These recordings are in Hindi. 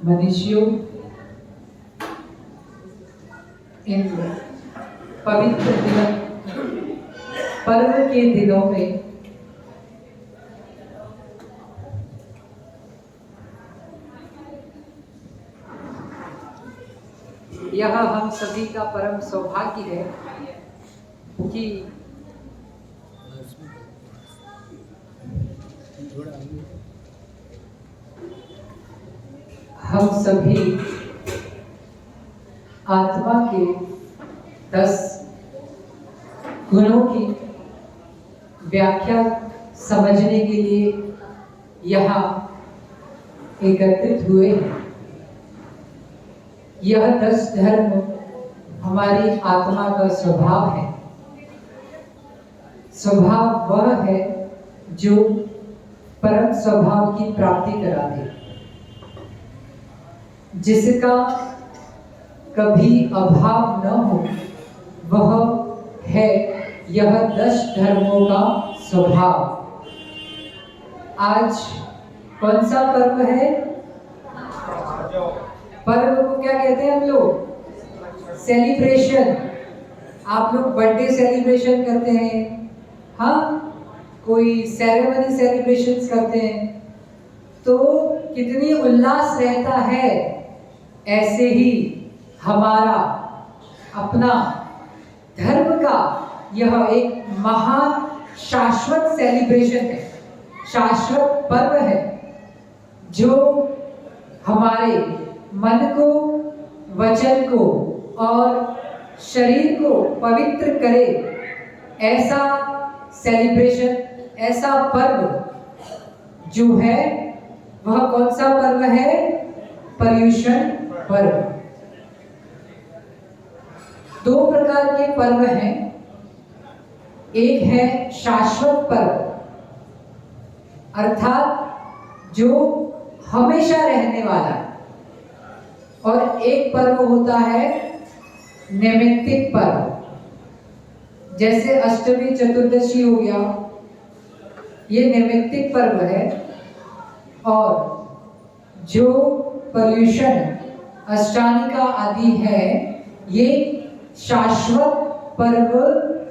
मनुष्यों, इन पवित्र दिनों, पर्व के दिनों में यह हम सभी का परम सौभाग्य है कि हम सभी आत्मा के 10 गुणों की व्याख्या समझने के लिए यहाँ एकत्रित हुए हैं। यह 10 धर्म हमारी आत्मा का स्वभाव है। स्वभाव वह है जो परम स्वभाव की प्राप्ति करा दे, जिसका कभी अभाव न हो, वह है यह 10 धर्मों का स्वभाव। आज कौन सा पर्व है? पर्व को क्या कहते हैं हम लोग? सेलिब्रेशन। आप लोग बर्थडे सेलिब्रेशन करते हैं, हाँ, कोई सेरेमनी सेलिब्रेशंस करते हैं तो कितनी उल्लास रहता है। ऐसे ही हमारा अपना धर्म का यह एक महान शाश्वत सेलिब्रेशन है, शाश्वत पर्व है, जो हमारे मन को, वचन को और शरीर को पवित्र करे। ऐसा सेलिब्रेशन, ऐसा पर्व जो है वह कौन सा पर्व है? पर्युषण पर्व। 2 प्रकार के पर्व हैं। एक है शाश्वत पर्व, अर्थात जो हमेशा रहने वाला है, और एक पर्व होता है नैमित्तिक पर्व। जैसे अष्टमी चतुर्दशी हो गया, ये नैमित्तिक पर्व है। और जो पर्युषण, अष्टानिका आदि है, ये शाश्वत पर्व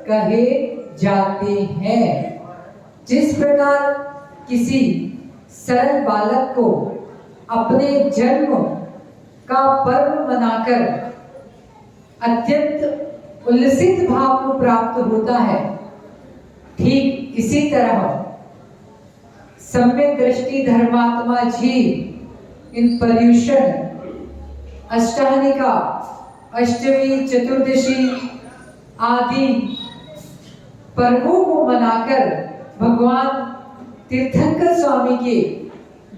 कहे जाते हैं। जिस प्रकार किसी सरल बालक को अपने जन्म का पर्व मनाकर अत्यंत उल्लसित भाव को प्राप्त होता है, ठीक इसी तरह सम्यक दृष्टि धर्मात्मा जीव इन पर्युषण, अष्टानिका, अष्टमी, चतुर्दशी आदि पर्वों को मनाकर भगवान तीर्थंकर स्वामी के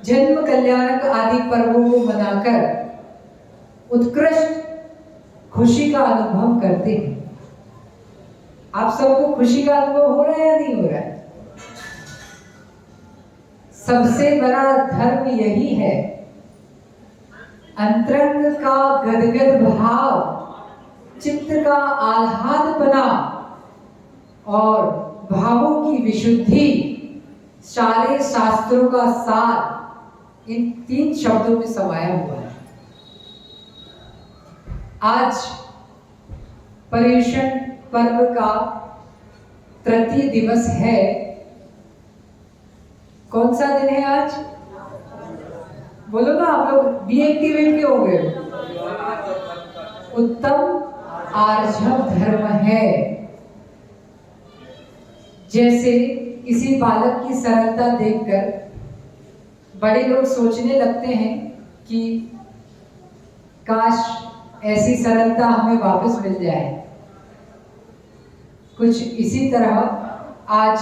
जन्म कल्याणक आदि पर्वों को मनाकर उत्कृष्ट खुशी का अनुभव करते हैं। आप सबको खुशी का अनुभव हो रहा है या नहीं हो रहा है? सबसे बड़ा धर्म यही है। अंतरंग का गदगद भाव, चित्त का आह्लादपना और भावों की विशुद्धि, सारे शास्त्रों का सार इन 3 शब्दों में समाया हुआ है। आज पर्युषण पर्व का तृतीय दिवस है। कौन सा दिन है आज? बोलो ना, आप लोग डीएक्टिवेट क्यों हो गए? उत्तम आर्जव धर्म है। जैसे किसी बालक की सरलता देखकर बड़े लोग सोचने लगते हैं कि काश ऐसी सरलता हमें वापस मिल जाए। कुछ इसी तरह आज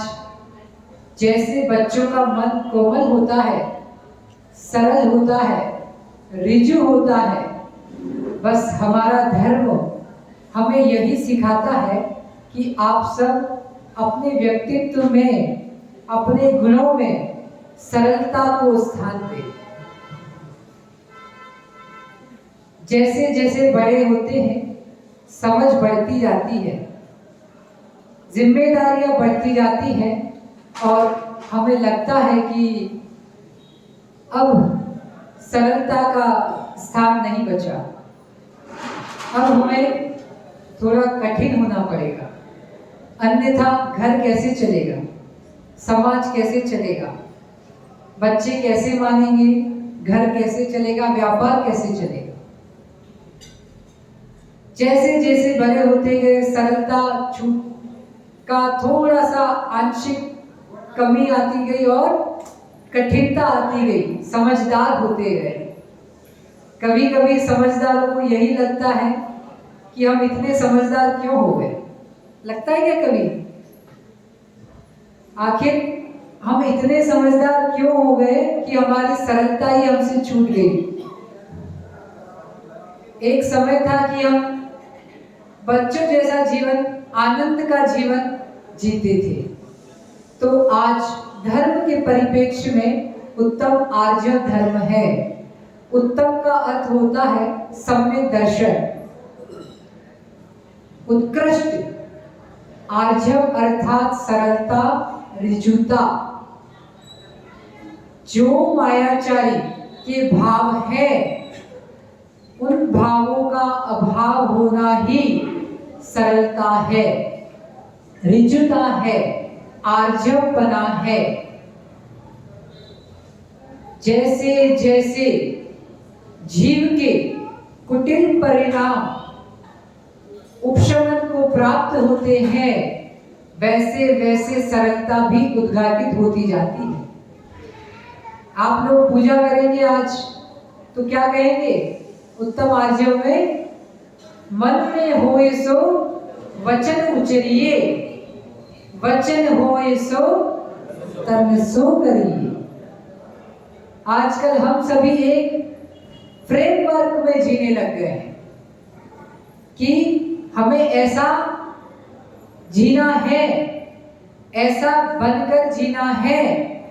जैसे बच्चों का मन कोमल होता है, सरल होता है, ऋजु होता है, बस हमारा धर्म हमें यही सिखाता है कि आप सब अपने व्यक्तित्व में, अपने गुणों में सरलता को स्थान दें। जैसे जैसे बड़े होते हैं, समझ बढ़ती जाती है, जिम्मेदारियां बढ़ती जाती हैं और हमें लगता है कि अब सरलता का स्थान नहीं बचा। अब हमें थोड़ा कठिन होना पड़ेगा, अन्यथा घर कैसे चलेगा, समाज कैसे चलेगा, बच्चे कैसे मानेंगे, घर कैसे चलेगा, व्यापार कैसे चलेगा। जैसे जैसे बड़े होते गए सरलता का थोड़ा सा आंशिक कमी आती गई और कठिनता आती गई, समझदार होते गए। कभी कभी समझदारों को यही लगता है कि हम इतने समझदार क्यों हो गए। लगता है क्या कभी? आखिर हम इतने समझदार क्यों हो गए कि हमारी सरलता ही हमसे छूट गई। एक समय था कि हम बच्चों जैसा जीवन, आनंद का जीवन जीते थे। तो आज धर्म के परिप्रेक्ष्य में उत्तम आर्जव धर्म है। उत्तम का अर्थ होता है सम्यक दर्शन। उत्कृष्ट आर्जव अर्थात सरलता, ऋजुता। जो मायाचारी के भाव है, उन भावों का अभाव होना ही सरलता है, ऋजुता है, आर्जवपना है। जैसे जैसे जीव के कुटिल परिणाम उपशमन को प्राप्त होते हैं, वैसे वैसे सरलता भी उद्घाटित होती जाती है। आप लोग पूजा करेंगे आज तो क्या कहेंगे? उत्तम आर्जव में मन में होए सो वचन उचरिए, वचन होए सो तन सो करिए। आजकल हम सभी एक फ्रेमवर्क में जीने लग गए हैं कि हमें ऐसा जीना है, ऐसा बनकर जीना है,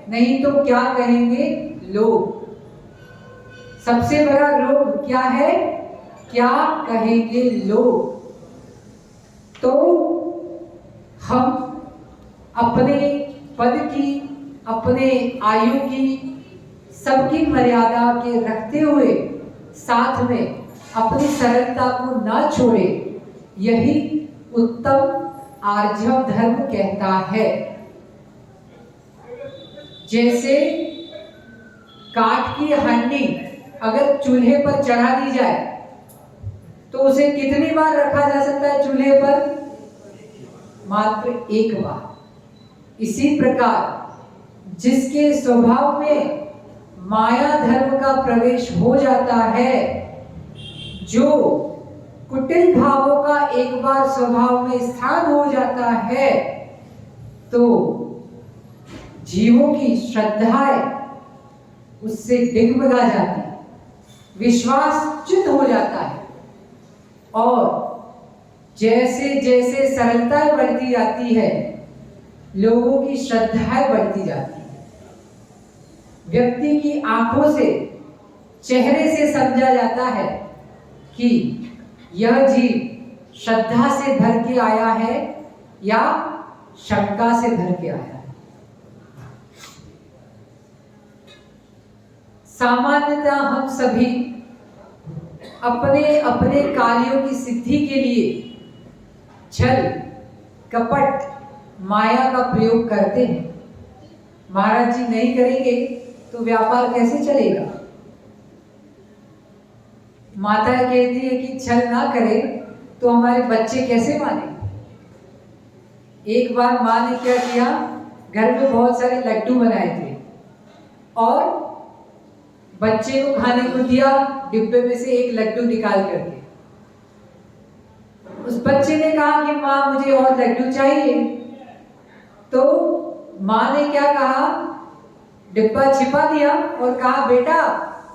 नहीं तो क्या कहेंगे लोग। सबसे बड़ा रोग क्या है? क्या कहेंगे लोग। तो हम अपने पद की, अपने आयु की, सबकी मर्यादा के रखते हुए साथ में अपनी सरलता को ना छोड़े, यही उत्तम आर्जव धर्म कहता है। जैसे काठ की हांडी अगर चूल्हे पर चढ़ा दी जाए तो उसे कितनी बार रखा जा सकता है चूल्हे पर? मात्र एक बार। इसी प्रकार जिसके स्वभाव में माया धर्म का प्रवेश हो जाता है, जो कुटिल भावों का एक बार स्वभाव में स्थान हो जाता है, तो जीवों की श्रद्धाएं उससे डिगमगा जाती है, विश्वास च्युत हो जाता है। और जैसे जैसे सरलताएं बढ़ती जाती है, लोगों की श्रद्धाएं बढ़ती जाती है। व्यक्ति की आंखों से, चेहरे से समझा जाता है कि यह जीव श्रद्धा से भर के आया है या शंका से भर के आया है। सामान्यतः हम सभी अपने अपने कार्यों की सिद्धि के लिए छल, कपट, माया का प्रयोग करते हैं। महाराज जी नहीं करेंगे तो व्यापार कैसे चलेगा? माता कहती है कि छल ना करे तो हमारे बच्चे कैसे माने? एक बार माँ ने क्या किया, घर में बहुत सारे लड्डू बनाए थे और बच्चे को खाने को दिया, डिब्बे में से एक लड्डू निकाल करके। उस बच्चे ने कहा कि माँ मुझे और लड्डू चाहिए। तो माँ ने क्या कहा, डिब्बा छिपा दिया और कहा बेटा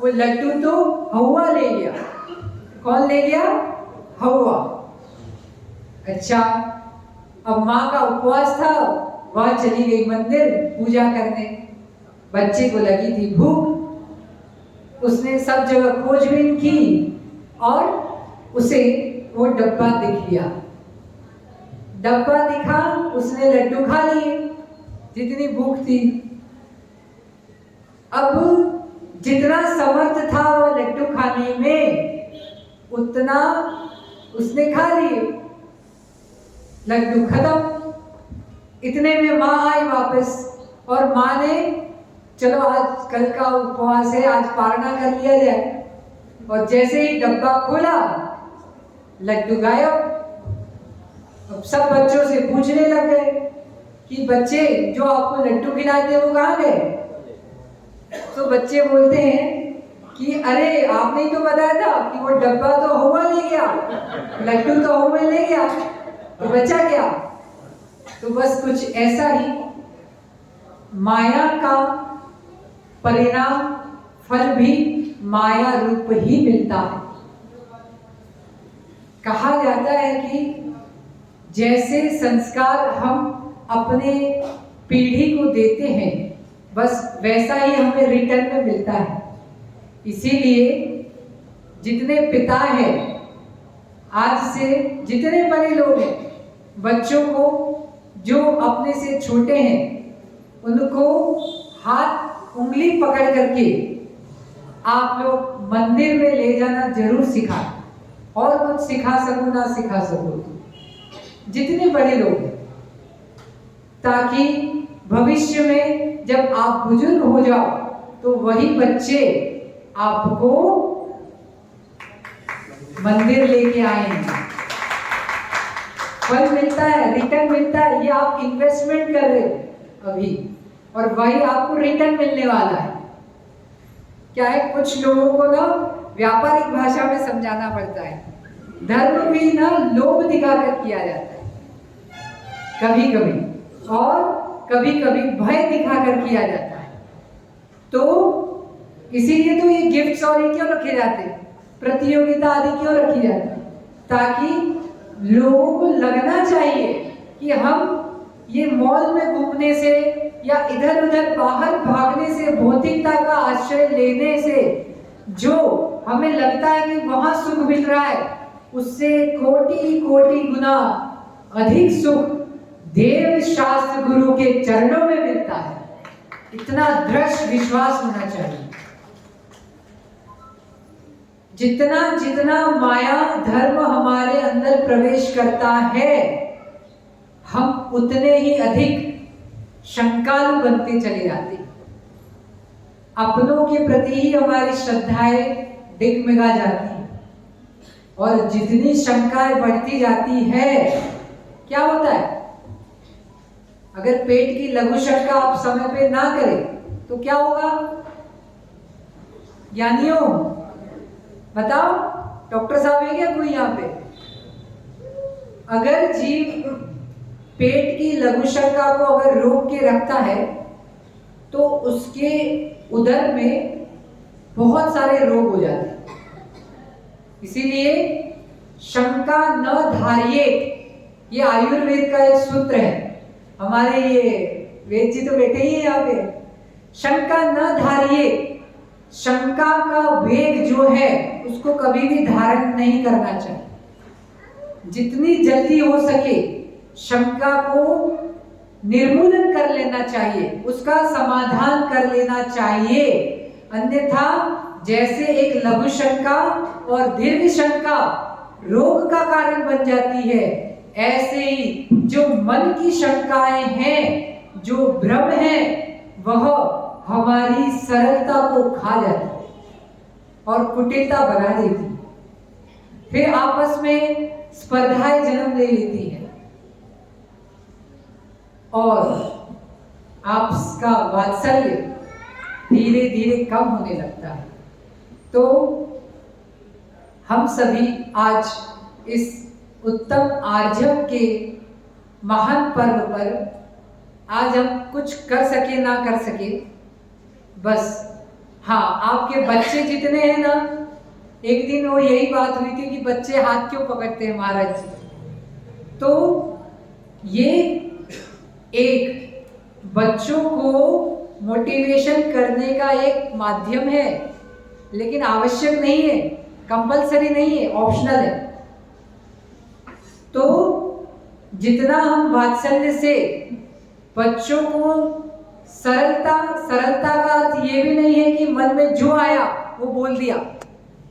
वो लड्डू तो हवा ले गया। कौन ले गया? हवा। अच्छा, अब माँ का उपवास था, वह चली गई मंदिर पूजा करने। बच्चे को लगी थी भूख, उसने सब जगह खोजबीन की और उसे वो डब्बा दिख गया। डब्बा दिखा, उसने लड्डू खा लिए जितनी भूख थी। अब जितना समर्थ था वो लड्डू खाने में, उतना उसने खा लिए। लड्डू खत्म। इतने में माँ आई वापस, और माँ ने चलो आज कल का उपवास है, आज पारणा कर लिया जाए। और जैसे ही डब्बा खोला, लड्डू गायब। अब सब बच्चों से पूछने लग गए कि बच्चे जो आपको लड्डू खिलाए थे वो कहाँ गए? तो बच्चे बोलते हैं कि अरे आपने तो बताया था कि वो डब्बा तो हुआ ले गया, लड्डू तो हुआ ले गया, तो बचा क्या? तो बस कुछ ऐसा ही माया का परिणाम, फल भी माया रूप ही मिलता है। कहा जाता है कि जैसे संस्कार हम अपने पीढ़ी को देते हैं, बस वैसा ही हमें रिटर्न में मिलता है। इसीलिए जितने पिता हैं, आज से जितने बड़े लोग हैं, बच्चों को जो अपने से छोटे हैं, उनको हाथ उंगली पकड़ करके आप लोग मंदिर में ले जाना जरूर सिखाएं। और कुछ सिखा सको ना सिखा सको, जितने बड़े लोग हैं, ताकि भविष्य में जब आप बुजुर्ग हो जाओ तो वही बच्चे आपको मंदिर लेके आएंगे। फल मिलता है, रिटर्न मिलता है। ये आप इन्वेस्टमेंट कर रहे हो अभी, और वही आपको रिटर्न मिलने वाला है। क्या है, कुछ लोगों को ना व्यापारिक भाषा में समझाना पड़ता है। धर्म भी ना लोभ दिखाकर किया जाता है कभी कभी, और कभी कभी भय दिखाकर किया जाता है। तो इसीलिए तो ये गिफ्ट्स और ये क्यों रखे जाते हैं, प्रतियोगिता आदि क्यों रखी जाती है? ताकि लोगों को लगना चाहिए कि हम ये मॉल में घूमने से या इधर उधर बाहर भागने से, भौतिकता का आश्रय लेने से जो हमें लगता है कि वहां सुख मिल रहा है, उससे कोटि कोटि गुना अधिक सुख देव शास्त्र गुरु के चरणों में मिलता है। इतना दृढ़ विश्वास होना चाहिए। जितना जितना माया धर्म हमारे अंदर प्रवेश करता है, हम उतने ही अधिक शंकालु बनते चले जाते हैं। अपनों के प्रति ही हमारी श्रद्धाएं डिगमिगा जाती हैं, और जितनी शंकाएं बढ़ती जाती है, क्या होता है? अगर पेट की लघु शंका आप समय पे ना करें तो क्या होगा? ज्ञानियों बताओ, डॉक्टर साहब है क्या कोई यहाँ पे? अगर जीव पेट की लघु शंका को अगर रोक के रखता है तो उसके उदर में बहुत सारे रोग हो जाते हैं। इसीलिए शंका न धारिये, ये आयुर्वेद का एक सूत्र है। हमारे ये वेद जी तो बैठे ही हैं यहाँ पे। शंका न धारिये, शंका का वेग जो है उसको कभी भी धारण नहीं करना चाहिए। जितनी जल्दी हो सके शंका को निर्मूलन कर लेना चाहिए, उसका समाधान कर लेना चाहिए। अन्यथा जैसे एक लघु शंका और दीर्घ शंका रोग का कारण बन जाती है, ऐसे ही जो मन की शंकाएं हैं, जो भ्रम है, वह हमारी सरलता को खा जाती है और कुटिलता बना देती है। फिर आपस में स्पर्धाएं जन्म ले लेती है और आपका वात्सल्य धीरे धीरे कम होने लगता है। तो हम सभी आज इस उत्तम आर्जव के महान पर्व पर आज हम कुछ कर सके ना कर सके, बस हाँ, आपके बच्चे जितने हैं ना, एक दिन वो यही बात हुई थी कि बच्चे हाथ क्यों पकड़ते हैं महाराज जी। तो ये एक बच्चों को मोटिवेशन करने का एक माध्यम है, लेकिन आवश्यक नहीं है, कंपलसरी नहीं है, ऑप्शनल है। तो जितना हम वात्सल्य से बच्चों को सरलता का अर्थ ये भी नहीं है कि मन में जो आया वो बोल दिया,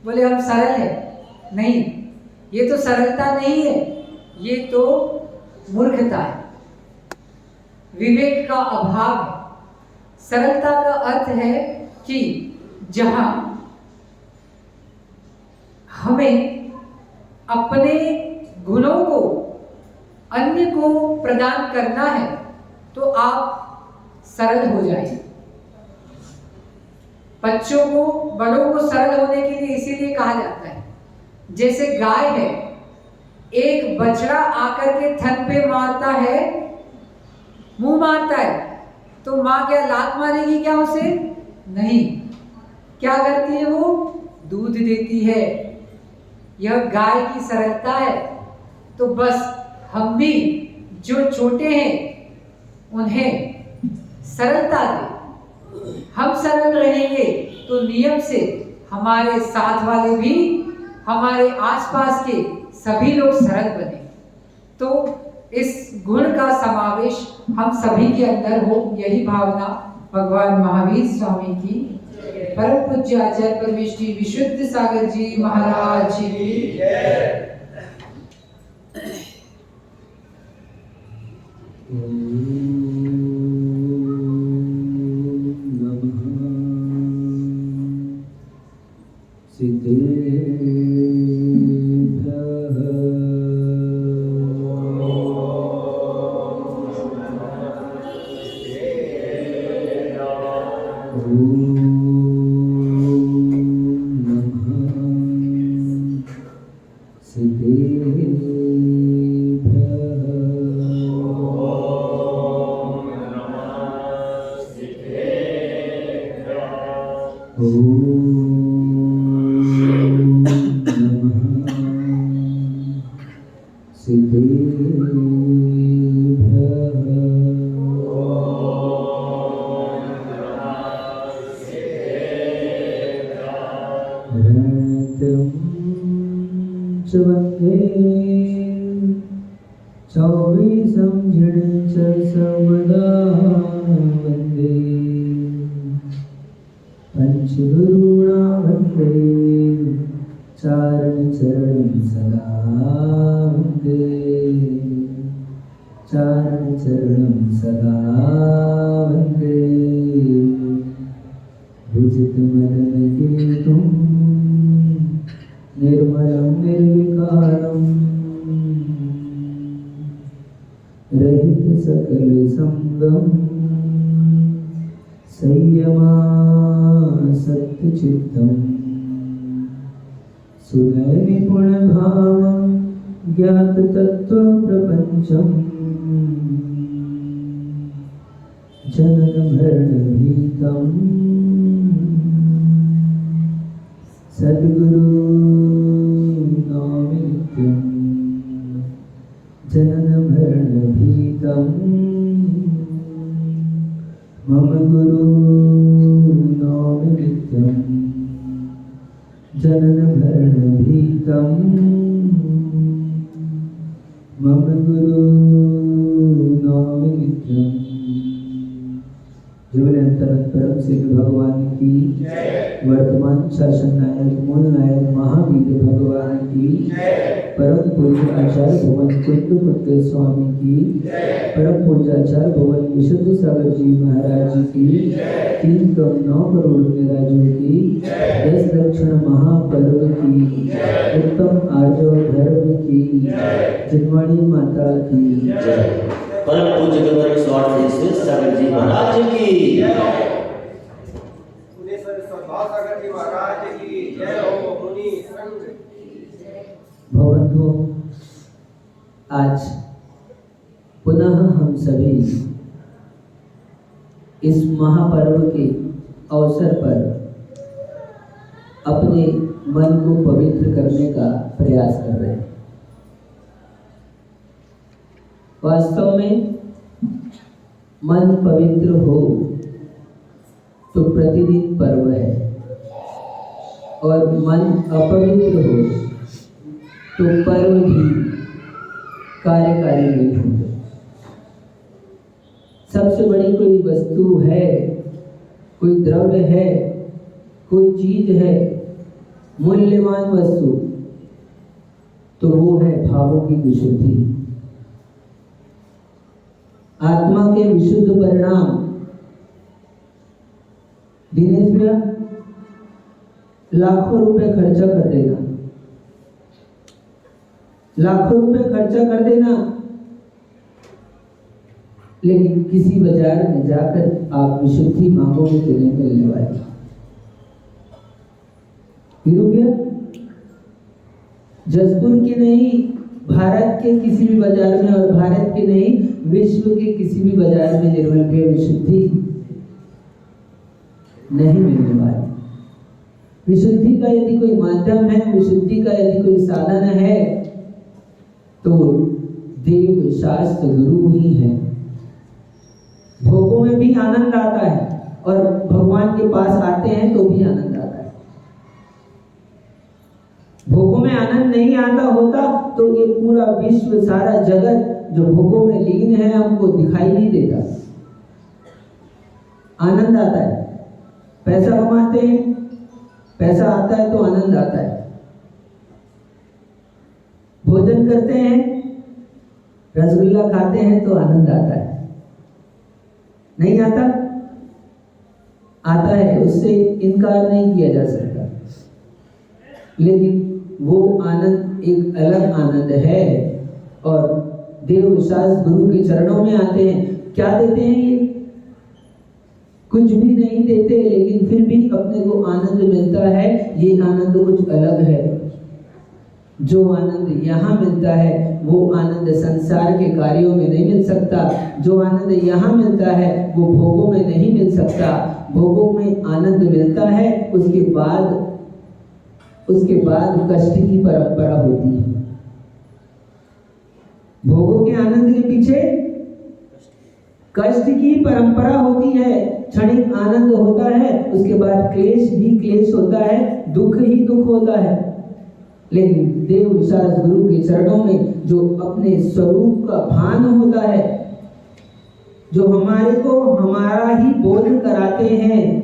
बोले हम सरल है। नहीं, ये तो सरलता नहीं है, ये तो मूर्खता है, विवेक का अभाव है। सरलता का अर्थ है कि जहां हमें अपने गुणों को अन्य को प्रदान करना है तो आप सरल हो जाइए। बच्चों को, बड़ों को सरल होने के लिए इसीलिए कहा जाता है, जैसे गाय है, एक बछड़ा आकर के थन पे मारता है, मुंह मारता है, तो माँ क्या लात मारेगी क्या उसे? नहीं, क्या करती है वो? दूध देती है। यह गाय की सरलता है। तो बस हम भी जो छोटे हैं उन्हें सरलता दें। हम सरल रहेंगे तो नियम से हमारे साथ वाले भी, हमारे आसपास के सभी लोग सरल बने। तो इस गुण का समावेश हम सभी के अंदर हो, यही भावना भगवान महावीर स्वामी की, परम पूज्य आचार्य परमेश जी विशुद्ध सागर जी महाराज जी की जय। वर्तमान शासन नायक मूल नायक महावीर भगवान की, परम पूज्य आचार्य भवन कुंद स्वामी की, परम पूज्य आचार्य भवन विशुद्ध सागर जी महाराज जी की, 3 करोड़ 9 करोड़ निराजों की, 10 लक्षण महापर्व की, उत्तम आर्य धर्म की, जिनवाणी माता की, परम पूज्य गवर्नर स्वामी सागर जी महाराज की, भवंतो आज पुनः हम सभी इस महापर्व के अवसर पर अपने मन को पवित्र करने का प्रयास कर रहे हैं। वास्तव में मन पवित्र हो तो प्रतिदिन पर्व है, और मन अपवित्र हो तो पर्व भी कार्यकारी नहीं होते। सबसे बड़ी कोई वस्तु है, कोई द्रव्य है कोई चीज है, मूल्यवान वस्तु, तो वो है भावों की विशुद्धि। आत्मा के विशुद्ध परिणाम। दिनेश भैया लाखों रुपए खर्चा कर देना, लाखों रुपए खर्चा कर देना, लेकिन किसी बाजार में जाकर आप विशुद्धि मांगोगे तो नहीं मिलने वाली। भैया जसपुर के नहीं, भारत के किसी भी बाजार में, और भारत के नहीं, विश्व के किसी भी बाजार में निर्मल भैया विशुद्धि नहीं मिलने वाली। विशुद्धि का यदि कोई माध्यम है, विशुद्धि का यदि कोई साधन है, तो देव शास्त्र गुरु ही है। भोगों में भी आनंद आता है और भगवान के पास आते हैं तो भी आनंद आता है। भोगों में आनंद नहीं आता होता तो ये पूरा विश्व, सारा जगत जो भोगों में लीन है, हमको दिखाई नहीं देता। आनंद आता है, पैसा कमाते हैं, पैसा आता है तो आनंद आता है। भोजन करते हैं, रसगुल्ला खाते हैं तो आनंद आता है। नहीं आता? आता है, उससे इनकार नहीं किया जा सकता। लेकिन वो आनंद एक अलग आनंद है। और देव शास्त्र गुरु के चरणों में आते हैं, क्या देते हैं ये? कुछ भी नहीं देते, लेकिन फिर भी अपने को आनंद मिलता है। ये आनंद कुछ अलग है। जो आनंद यहाँ मिलता है वो आनंद संसार के कार्यों में नहीं मिल सकता। जो आनंद यहाँ मिलता है वो भोगों में नहीं मिल सकता। भोगों में आनंद मिलता है, उसके बाद कष्ट की परंपरा होती है। भोगों के आनंद के पीछे कष्ट की परंपरा होती है। क्षणिक आनंद होता है, उसके बाद क्लेश ही क्लेश होता है, दुख ही दुख होता है। लेकिन देव शास्त्र गुरु के चरणों में जो अपने स्वरूप का भान होता है, जो हमारे को हमारा ही बोध कराते हैं,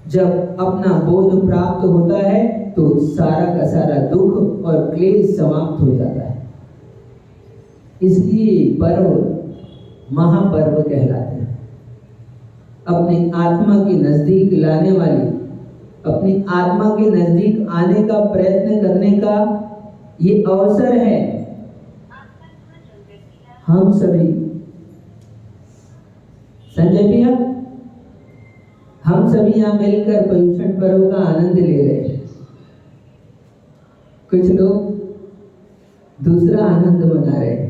जब अपना बोध प्राप्त होता है तो सारा का सारा दुख और क्लेश समाप्त हो जाता है। इसलिए पर्व महापर्व कहलाते हैं। अपनी आत्मा के नजदीक लाने वाली, अपनी आत्मा के नजदीक आने का प्रयत्न करने का ये अवसर है। हम सभी, संजय भैया, हम सभी यहाँ मिलकर पर्युषण पर्व का आनंद ले रहे हैं। कुछ लोग दूसरा आनंद मना रहे हैं।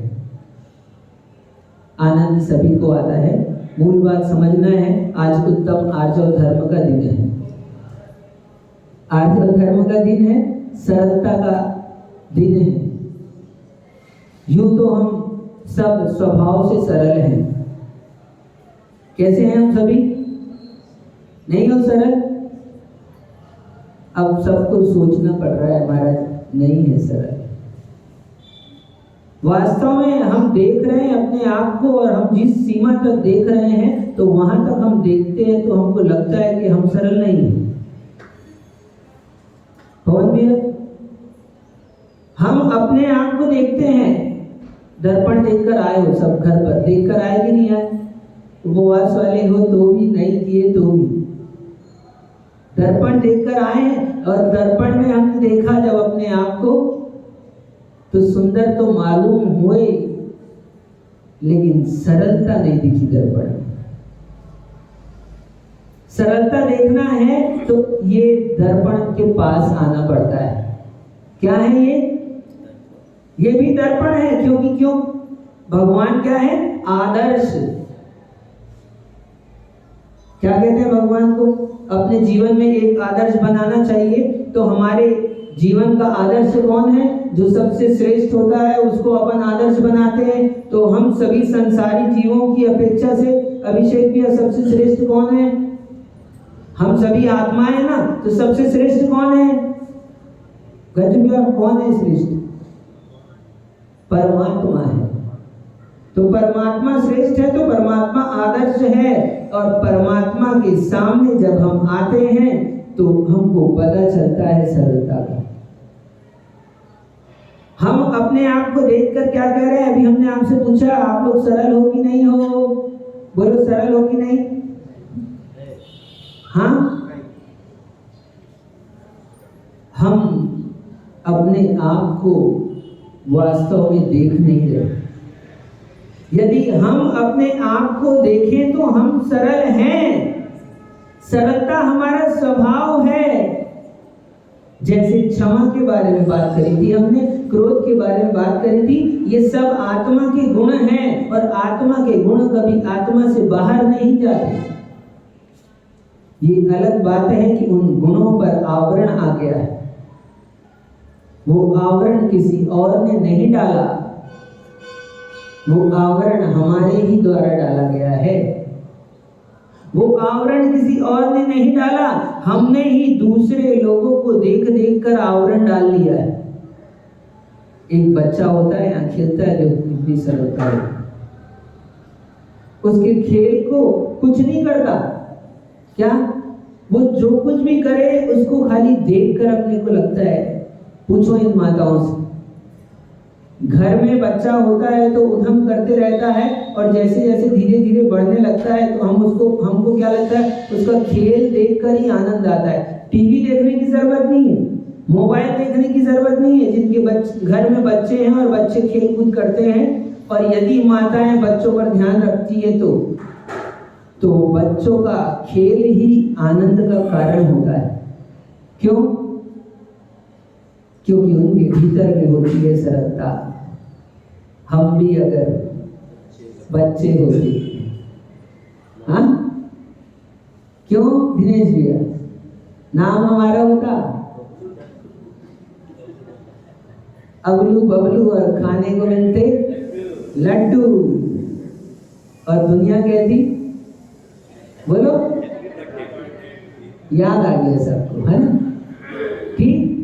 आनंद सभी को आता है। मूल बात समझना है, आज उत्तम आर्जव धर्म का दिन है। आर्जव धर्म का दिन है, सरलता का दिन है। यूं तो हम सब स्वभाव से सरल हैं। कैसे हैं हम सभी? नहीं हो सरल? अब सबको सोचना पड़ रहा है, महाराज नहीं है सरल। वास्तव में हम देख रहे हैं अपने आप को, और हम जिस सीमा तक देख रहे हैं तो वहां तक हम देखते हैं तो हमको लगता है कि हम सरल नहीं हैं। पवन भैया, हम अपने आप को देखते हैं, दर्पण देखकर आए हो, सब घर पर देखकर आए कि नहीं आए? उपवास वाले हो तो भी, नहीं किए तो भी दर्पण देखकर आए हैं। और दर्पण में हमने देखा जब अपने आप को, तो सुंदर तो मालूम हुए, लेकिन सरलता नहीं दिखी दर्पण में। सरलता देखना है तो ये दर्पण के पास आना पड़ता है। क्या है ये? ये भी दर्पण है, क्योंकि क्यों? भगवान क्या है? आदर्श। क्या कहते हैं भगवान को? अपने जीवन में एक आदर्श बनाना चाहिए। तो हमारे जीवन का आदर्श कौन है? जो सबसे श्रेष्ठ होता है उसको अपन आदर्श बनाते हैं। तो हम सभी संसारी जीवों की अपेक्षा से अभिषेक भी सबसे श्रेष्ठ कौन है? हम सभी आत्माएं ना, तो सबसे श्रेष्ठ कौन है? गजब, कौन है श्रेष्ठ? परमात्मा है। तो परमात्मा श्रेष्ठ है, तो परमात्मा आदर्श है, और परमात्मा के सामने जब हम आते हैं तो हमको पता चलता है सरलता का। हम अपने आप को देखकर क्या कह रहे हैं? अभी हमने आपसे पूछा आप लोग सरल हो कि नहीं हो? बोलो सरल हो कि नहीं? हाँ, हम अपने आप को वास्तव में देख नहीं रहे। यदि हम अपने आप को देखें तो हम सरल हैं। सरलता हमारा स्वभाव है। जैसे क्षमा के बारे में बात करी थी हमने, क्रोध के बारे में बात करी थी, ये सब आत्मा के गुण हैं, और आत्मा के गुण कभी आत्मा से बाहर नहीं जाते। ये अलग बात है कि उन गुणों पर आवरण आ गया है। वो आवरण किसी और ने नहीं डाला, वो आवरण हमारे ही द्वारा डाला गया है। वो आवरण किसी और ने नहीं डाला, हमने ही दूसरे लोगों को देख देख कर आवरण डाल लिया है। एक बच्चा होता है, यहाँ खेलता है, जो कितनी सरलता है, उसके खेल को कुछ नहीं करता। क्या वो जो कुछ भी करे उसको खाली देखकर अपने को लगता है। पूछो इन माताओं से, घर में बच्चा होता है तो उधम करते रहता है, और जैसे जैसे धीरे धीरे बढ़ने लगता है तो हमको क्या लगता है? उसका खेल देखकर ही आनंद आता है। टीवी देखने की जरूरत नहीं है, मोबाइल देखने की जरूरत नहीं है। जिनके घर में बच्चे हैं और बच्चे खेल कूद करते हैं, और यदि माताएं बच्चों पर ध्यान रखती है तो बच्चों का खेल ही आनंद का कारण होता है। क्यों? क्योंकि उनके भीतर में होती है सरलता। हम भी अगर बच्चे होते, हाँ, क्यों दिनेश भैया? नाम हमारा होता अबलू बबलू, और खाने को मिलते लड्डू, और दुनिया कहती, बोलो, याद आ गया सबको, है ना? ठीक,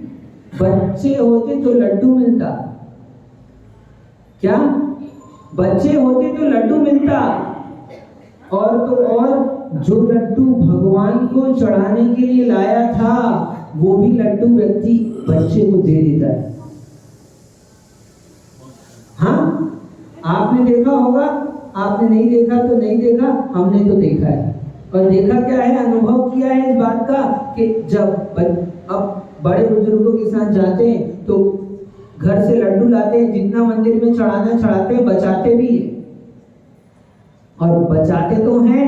बच्चे होते तो लड्डू मिलता। क्या? बच्चे होते तो लड्डू मिलता, और तो और जो लड्डू भगवान को चढ़ाने के लिए लाया था वो भी लड्डू व्यक्ति बच्चे को दे देता है। हाँ, आपने देखा होगा, आपने नहीं देखा तो नहीं देखा, हमने तो देखा है। और देखा क्या है? अनुभव किया है इस बात का कि जब अब बड़े बुजुर्गों के साथ जाते हैं तो घर से लड्डू लाते हैं, जितना मंदिर में चढ़ाना चढ़ाते हैं, बचाते भी हैं। और बचाते तो हैं,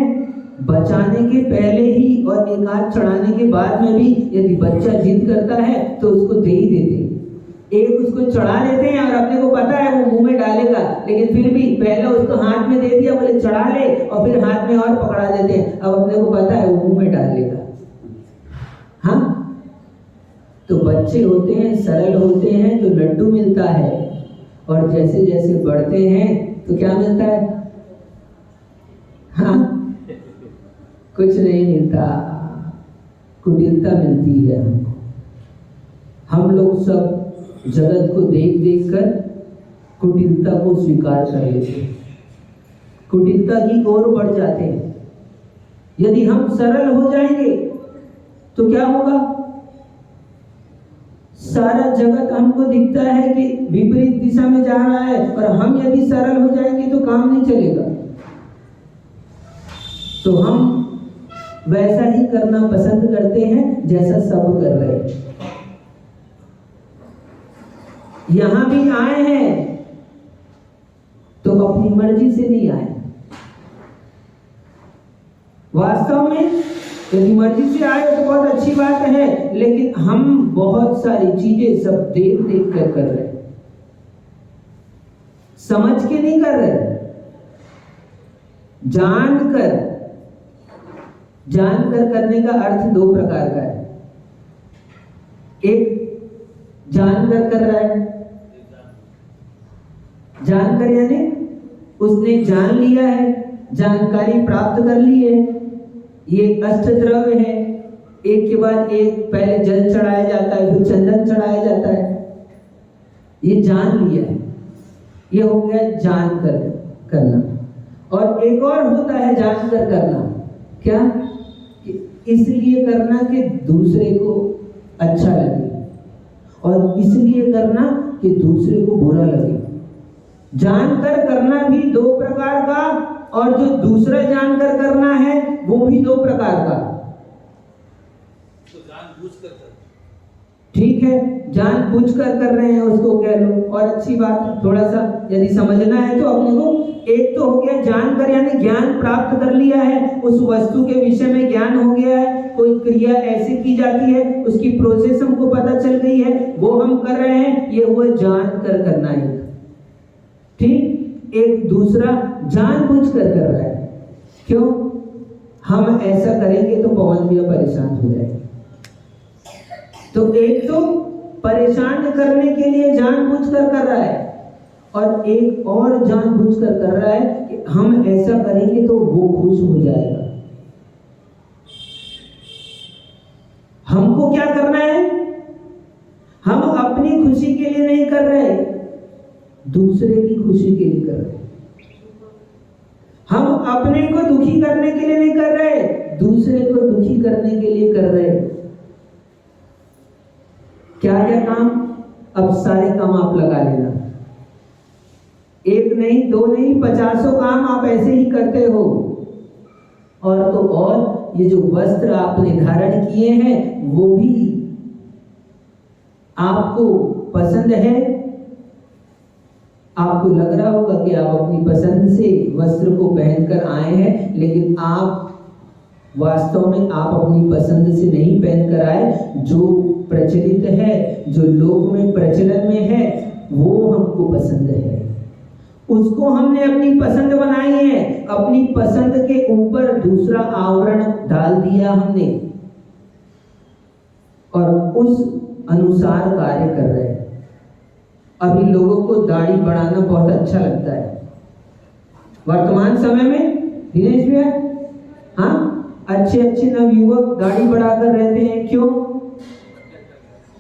बचाने के पहले ही और एक आध चढ़ाने के बाद में भी यदि बच्चा जिद करता है तो उसको दे ही देते हैं। एक उसको चढ़ा लेते हैं और अपने को पता है वो मुंह में डालेगा, लेकिन फिर भी पहले उसको हाथ में दे दिया, बोले चढ़ा ले, और फिर हाथ में और पकड़ा देते हैं। अब अपने को पता है वो मुंह में डाल लेगा। हाँ, तो बच्चे होते हैं, सरल होते हैं तो लड्डू मिलता है, और जैसे जैसे बढ़ते हैं तो क्या मिलता है? हाँ, कुछ नहीं मिलता, कुटिलता मिलती है हमको। हम लोग सब जगत को देख देख कर कुटिलता को स्वीकार कर लेते हैं, कुटिलता की ओर बढ़ जाते हैं। यदि हम सरल हो जाएंगे तो क्या होगा? सारा जगत हमको दिखता है कि विपरीत दिशा में जा रहा है, और हम यदि सरल हो जाएंगे तो काम नहीं चलेगा। तो हम वैसा ही करना पसंद करते हैं जैसा सब कर रहे हैं। यहां भी आए हैं तो अपनी मर्जी से नहीं आए। वास्तव में यदि मर्जी से आए तो बहुत अच्छी बात है, लेकिन हम बहुत सारी चीजें सब देख देख कर रहे हैं, समझ के नहीं कर रहे, जानकर करने का अर्थ दो प्रकार का है। एक जानकर कर रहा है, जानकर यानी उसने जान लिया है, जानकारी प्राप्त कर ली है। ये अष्ट द्रव्य है, एक के बाद एक, पहले जल चढ़ाया जाता है, फिर चंदन चढ़ाया जाता है। ये जान लिया है, ये हो गया जानकर। करना। और एक और होता है जानकर करना, क्या? इसलिए करना कि दूसरे को अच्छा लगे, और इसलिए करना कि दूसरे को बुरा लगे। जानकर करना भी दो प्रकार का, और जो दूसरा जानकर करना है वो भी दो प्रकार का। तो जानबूझकर कर, ठीक है, जानबूझकर कर रहे हैं उसको कह लो, और अच्छी बात। थोड़ा सा यदि समझना है तो अपने को, एक तो हो गया जानकर यानी ज्ञान प्राप्त कर लिया है, उस वस्तु के विषय में ज्ञान हो गया है, कोई क्रिया ऐसे की जाती है, उसकी प्रोसेस हमको पता चल गई है, वो हम कर रहे हैं, ये हुआ जानकर करना है। ठीक, एक दूसरा जानबूझकर कर रहा है। क्यों? हम ऐसा करेंगे तो पवन भैया परेशान हो जाएंगे। तो एक तो परेशान करने के लिए जानबूझकर कर रहा है, और एक और जानबूझकर कर रहा है कि हम ऐसा करेंगे तो वो खुश हो जाएगा। हमको क्या करना है? हम अपनी खुशी के लिए नहीं कर रहे, दूसरे की खुशी के लिए कर रहे। हम अपने को दुखी करने के लिए नहीं कर रहे, दूसरे को दुखी करने के लिए कर रहे। क्या क्या काम? अब सारे काम आप लगा लेना, एक नहीं, दो नहीं, 50 काम आप ऐसे ही करते हो। और तो और ये जो वस्त्र आपने धारण किए हैं वो भी आपको पसंद है। आपको लग रहा होगा कि आप अपनी पसंद से वस्त्र को पहनकर आए हैं, लेकिन आप वास्तव में आप अपनी पसंद से नहीं पहनकर आए। जो प्रचलित है, जो लोक में प्रचलन में है, वो हमको पसंद है, उसको हमने अपनी पसंद बनाई है। अपनी पसंद के ऊपर दूसरा आवरण डाल दिया हमने, और उस अनुसार कार्य कर रहे हैं। अभी लोगों को दाढ़ी बढ़ाना बहुत अच्छा लगता है वर्तमान समय में, दिनेश भैया। हाँ, अच्छे अच्छे नवयुवक दाढ़ी बढ़ाकर रहते हैं। क्यों?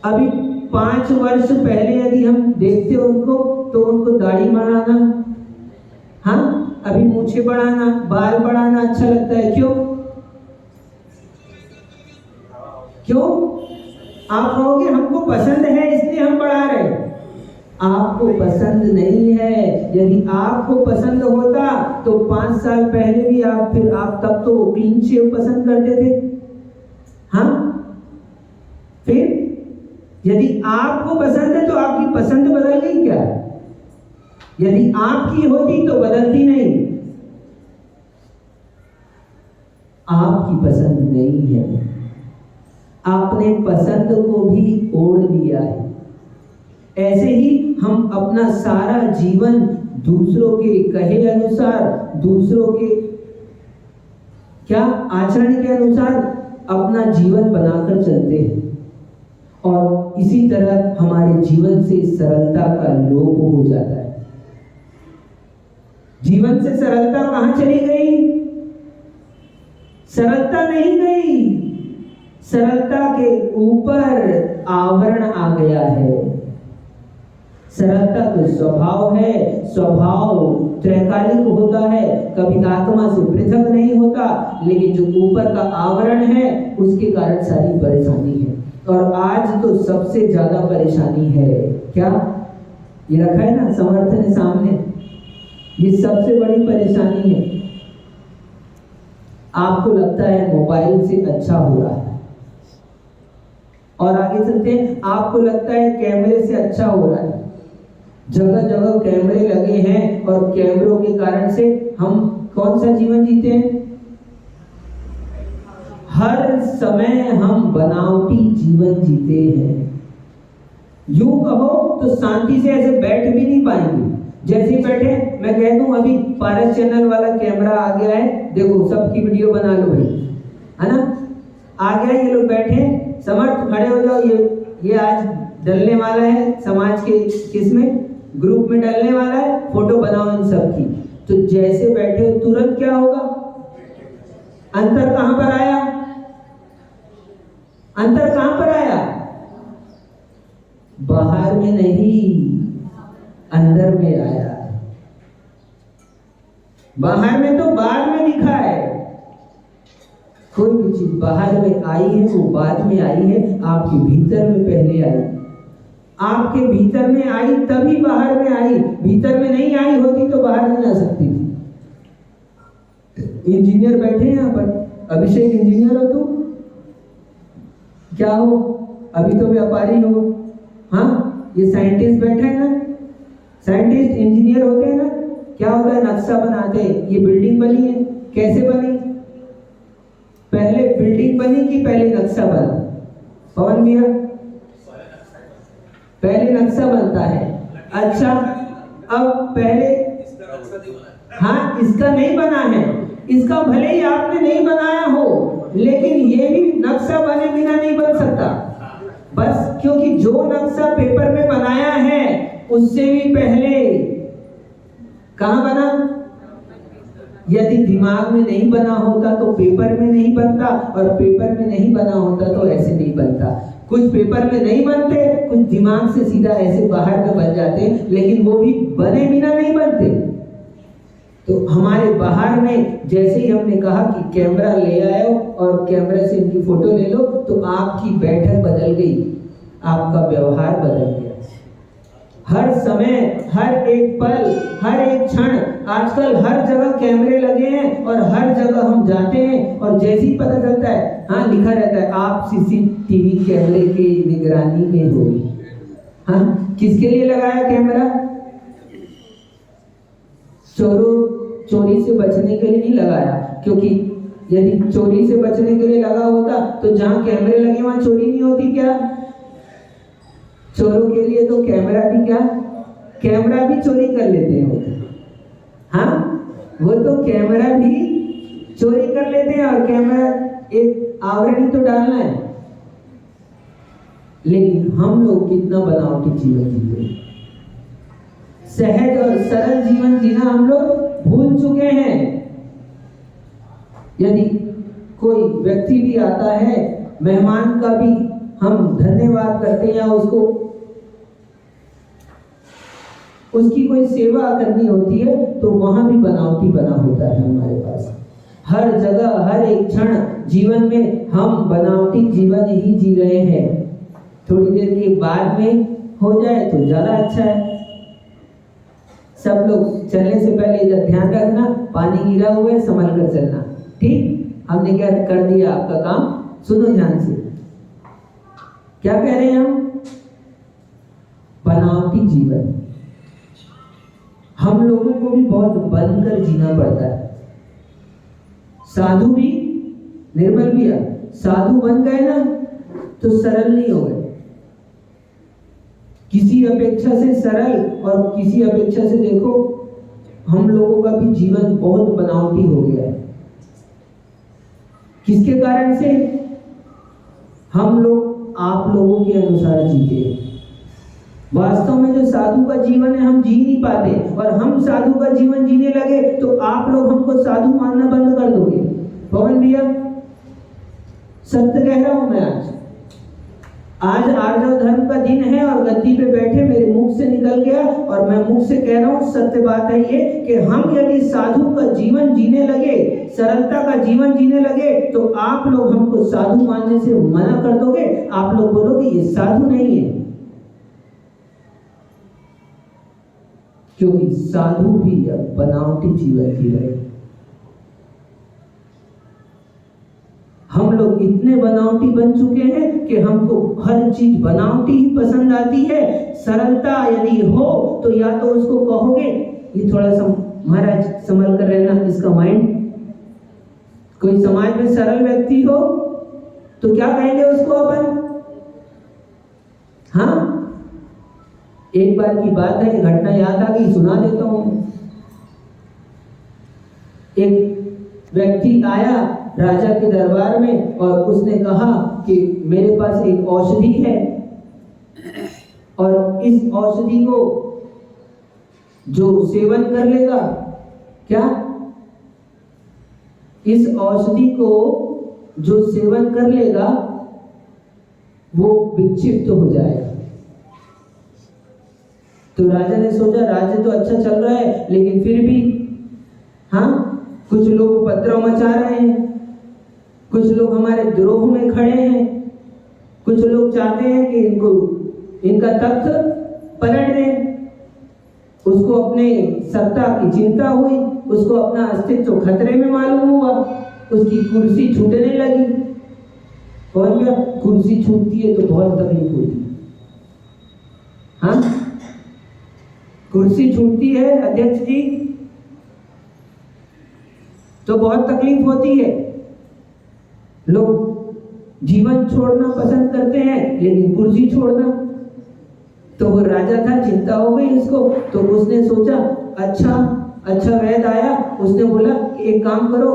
अभी 5 वर्ष पहले यदि हम देखते उनको, तो उनको दाढ़ी बढ़ाना, हाँ, अभी मूछें बढ़ाना, बाल बढ़ाना अच्छा लगता है। क्यों? क्यों? आप कहोगे हमको पसंद है इसलिए हम बढ़ा रहे हैं। आपको पसंद नहीं है। यदि आपको पसंद होता तो 5 साल पहले भी आप तब तो क्लीन शेव पसंद करते थे। हाँ, फिर यदि आपको पसंद है तो आपकी पसंद बदल गई क्या? यदि आपकी होती तो बदलती नहीं। आपकी पसंद नहीं है, आपने पसंद को भी ओढ़ लिया है। ऐसे ही हम अपना सारा जीवन दूसरों के कहे अनुसार, दूसरों के क्या आचरण के अनुसार अपना जीवन बनाकर चलते हैं, और इसी तरह हमारे जीवन से सरलता का लोप हो जाता है। जीवन से सरलता कहां चली गई? सरलता नहीं गई, सरलता के ऊपर आवरण आ गया है। सरलता तो स्वभाव है, स्वभाव त्रैकालिक होता है, कभी आत्मा से पृथक नहीं होता, लेकिन जो ऊपर का आवरण है उसके कारण सारी परेशानी है। और आज तो सबसे ज्यादा परेशानी है क्या? ये रखा है ना समर्थ ने सामने, ये सबसे बड़ी परेशानी है। आपको लगता है मोबाइल से अच्छा हो रहा है, और आगे चलते हैं, आपको लगता है कैमरे से अच्छा हो रहा है। जगह जगह कैमरे लगे हैं, और कैमरों के कारण से हम कौन सा जीवन जीते हैं? हर समय हम बनावटी जीवन जीते हैं। यूं कहो तो शांति से ऐसे बैठ भी नहीं पाएंगे। जैसे बैठे, मैं कह दूं अभी पारस चैनल वाला कैमरा आ गया है, देखो सबकी वीडियो बना लो भाई, है ना, आ गया। ये लोग बैठे, समर्थ खड़े हो जाओ, ये आज डलने वाला है समाज के किसमें ग्रुप में डलने वाला है, फोटो बनाओ इन सब की। तो जैसे बैठे तुरंत क्या होगा? अंतर कहां पर आया? अंतर कहां पर आया? बाहर में नहीं, अंदर में आया। बाहर में तो बाद में दिखा है। कोई भी चीज बाहर में आई है वो बाद में आई है, आपके भीतर में पहले आई। आपके भीतर में आई तभी बाहर में आई, भीतर में नहीं आई होती तो बाहर नहीं आ सकती थी। इंजीनियर बैठे हैं यहाँ पर, अभिषेक इंजीनियर हो तुम? क्या हो? अभी तो व्यापारी हो। हाँ, ये साइंटिस्ट बैठा है ना, साइंटिस्ट इंजीनियर होते हैं ना। क्या होता है? नक्शा बनाते हैं। ये बिल्डिंग बनी है, कैसे बनी? पहले बिल्डिंग बनी कि पहले नक्शा बना? पवन भैया, पहले नक्शा बनता है। अच्छा, अब पहले हाँ, इसका नहीं बना है, इसका भले ही आपने नहीं बनाया हो, लेकिन ये भी नक्शा बने बिना नहीं बन सकता। बस क्योंकि जो नक्शा पेपर में बनाया है उससे भी पहले कहाँ बना? यदि दिमाग में नहीं बना होता तो पेपर में नहीं बनता, और पेपर में नहीं बना होता तो ऐसे नहीं बनता। कुछ पेपर में नहीं बनते, कुछ दिमाग से सीधा ऐसे बाहर में बन जाते, लेकिन वो भी बने बिना नहीं बनते। तो हमारे बाहर में जैसे ही हमने कहा कि कैमरा ले आओ और कैमरा से इनकी फोटो ले लो, तो आपकी बैठक बदल गई, आपका व्यवहार बदल गया। हर समय, हर एक पल, हर एक क्षण, आजकल हर जगह कैमरे लगे हैं और हर जगह हम जाते हैं और जैसे ही पता चलता है, हाँ लिखा रहता है आप सीसीटीवी कैमरे की निगरानी में हो। हाँ, किसके लिए लगाया कैमरा? चोरी से बचने के लिए नहीं लगाया, क्योंकि यदि चोरी से बचने के लिए लगा होता तो जहां कैमरे लगे वहां चोरी नहीं होती क्या? चोरों के लिए तो कैमरा भी क्या, कैमरा भी चोरी कर लेते हैं वो। हाँ, वो तो कैमरा भी चोरी कर लेते हैं, और कैमरा एक आवरण तो डालना है। लेकिन हम लोग कितना बनावटी जीवन जीते हैं। सहज और सरल जीवन जीना हम लोग भूल चुके हैं। यदि कोई व्यक्ति भी आता है, मेहमान का भी हम धन्यवाद करते हैं, या उसकी कोई सेवा करनी होती है, तो वहां भी बनावटी बना होता है हमारे पास। हर जगह, हर एक क्षण जीवन में हम बनावटी जीवन ही जी रहे हैं। थोड़ी देर के बाद में हो जाए तो ज्यादा अच्छा है। सब लोग चलने से पहले इधर ध्यान रखना, पानी गिरा हुआ है, संभल कर चलना। ठीक, हमने क्या कर दिया आपका काम। सुनो ध्यान से, क्या कह रहे हैं हम? बनावटी जीवन। हम लोगों को भी बहुत बनकर जीना पड़ता है। साधु भी, निर्मल भैया, साधु बन गए ना तो सरल नहीं हो गए। किसी अपेक्षा से सरल, और किसी अपेक्षा से देखो हम लोगों का भी जीवन बहुत बनावटी हो गया है। किसके कारण से? हम लोग आप लोगों के अनुसार जीते हैं। वास्तव में जो साधु का जीवन है हम जी नहीं पाते, और हम साधु का जीवन जीने लगे तो आप लोग हमको साधु मानना बंद कर दोगे। पवन भैया, सत्य कह रहा हूं मैं। आज आर्जव धर्म का दिन है और गद्दी पे बैठे मेरे मुख से निकल गया, और मैं मुख से कह रहा हूं, सत्य बात है ये कि हम यदि साधु का जीवन जीने लगे, सरलता का जीवन जीने लगे, तो आप लोग हमको साधु मानने से मना कर दोगे। आप लोग बोलोगे ये साधु नहीं है, क्योंकि साधु भी अब बनावटी जीवन जी रहे। हम लोग इतने बनावटी बन चुके हैं कि हमको हर चीज बनावटी ही पसंद आती है। सरलता यदि हो तो या तो उसको कहोगे ये थोड़ा सा महाराज संभल कर रहना, इसका माइंड। कोई समाज में सरल व्यक्ति हो तो क्या कहेंगे उसको अपन? हाँ, एक बार की बात है, घटना याद आ गई, सुना देता हूं। एक व्यक्ति आया राजा के दरबार में और उसने कहा कि मेरे पास एक औषधि है, और इस औषधि को जो सेवन कर लेगा, क्या? इस औषधि को जो सेवन कर लेगा वो विक्षिप्त हो जाएगा। तो राजा ने सोचा राज्य तो अच्छा चल रहा है, लेकिन फिर भी हाँ, कुछ लोग उपद्रव मचा रहे हैं, कुछ लोग हमारे द्रोह में खड़े हैं, कुछ लोग चाहते हैं कि इनका तख्त पलट दें। उसको अपने सत्ता की चिंता हुई, उसको अपना अस्तित्व खतरे में मालूम हुआ, उसकी कुर्सी छूटने लगी। कौन क्या कुर्सी छूटती है तो बहुत तकलीफ होती है। हाँ, कुर्सी छूटती है अध्यक्ष जी तो बहुत तकलीफ होती है। लोग जीवन छोड़ना पसंद करते हैं, लेकिन कुर्सी छोड़ना, तो वो राजा था, चिंता हो गई उसको, तो उसने सोचा अच्छा वैद आया, उसने बोला एक काम करो,